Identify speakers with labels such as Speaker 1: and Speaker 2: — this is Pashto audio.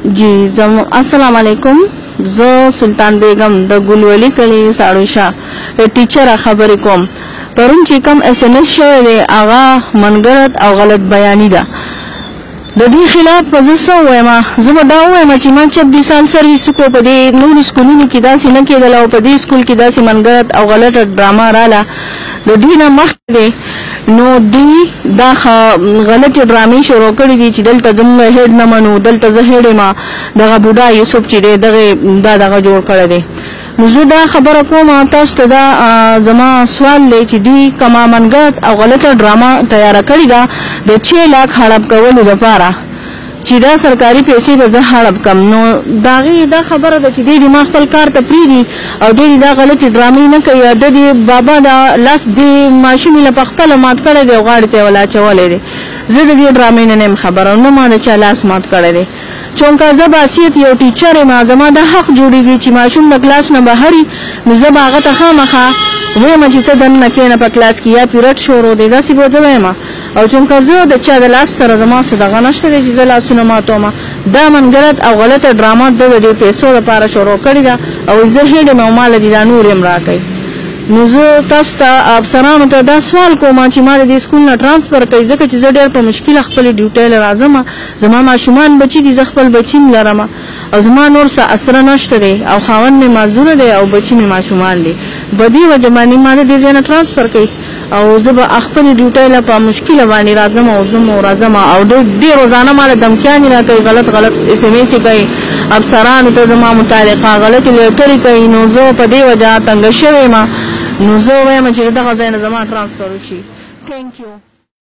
Speaker 1: जी अस्सलाम वालेकुम जो सुल्तान बेगम द गुलवली कली साड़ूशा टीचर खबर कोम परुन चिकम SMS शवे आगा मनगरत और गलत बयानी दा ददी खिलाफ पजसा वेमा जबदा वेमा चिमा 26 साल सर्विस को पदे नूर स्कूल की दासी न के दलाव पदे स्कूल की दासी मनगरत और गलत ड्रामा राला ददी ना मखदे नो दी दा गलत ड्रामे शुरू करी दी چې دلته زموږ هډ نه منو دلته زه هډ ما دغه بوډا یوسف چې دغه جوړ کړی دی نو زه دا خبره کوم تاسو ته دا زما سوال دی چې دوی کما منګت او غلطه ډراما تیار کړی دا د 6 लाख هړپ کولو لپاره چې دا سرکاري پیسې به زه هړپ کم نو داغه دا خبره ده چې دوی د ما خپل کار ته پریدي او دوی دا غلطي ډرامې نه کوي د دې بابا دا لاس دی ماشوم له خپل مات کړی دی غاړه ته ولا چولې دی زه د دې ډرامې نه خبره نه ما نه لاس مات کړی دی چونکه زه باسیت یو ټیچر ما زما د حق جوړیږي چې ماشوم د کلاس نه بهري نو زه باغه ته خامخه وې چې ته دنه کېنه په کلاس کې یا پیریډ شروع دی داسې به زما او چونکه زه د چا د لاس سره زما صدقه نشته چې زه لاسونه ماتوم دا منګرت او غلطه ډراما د پیسو لپاره شروع کړی دا او زه هډ نو مال دي دا نور هم راکې نو زه تاسو ته افسرانو ته دا سوال کوم چې ما د سکول نه ترانسفر کوي ځکه چې زه ډېر په مشکل خپل ډیوټي لازم زما ماشومان بچي دي زه خپل بچیم لرم او زما نور څه اثر نشته دی او خاوند می معذور دی او بچی می ماشومان دي بدی وجه باندې ما د دې نه ترانسفر کوي او زه به خپل ډیوټي لا په مشکل باندې راځم او زه راځم او ډېر روزانه مال دمکیان راکوي غلط SMS کوي افسرانو ته زما متعلقه غلط لیټری کوي نو زه په دې وجه تنګ شوم نو زه وایم چې دا غزا نه زما ترانسفر وشي. Thank you.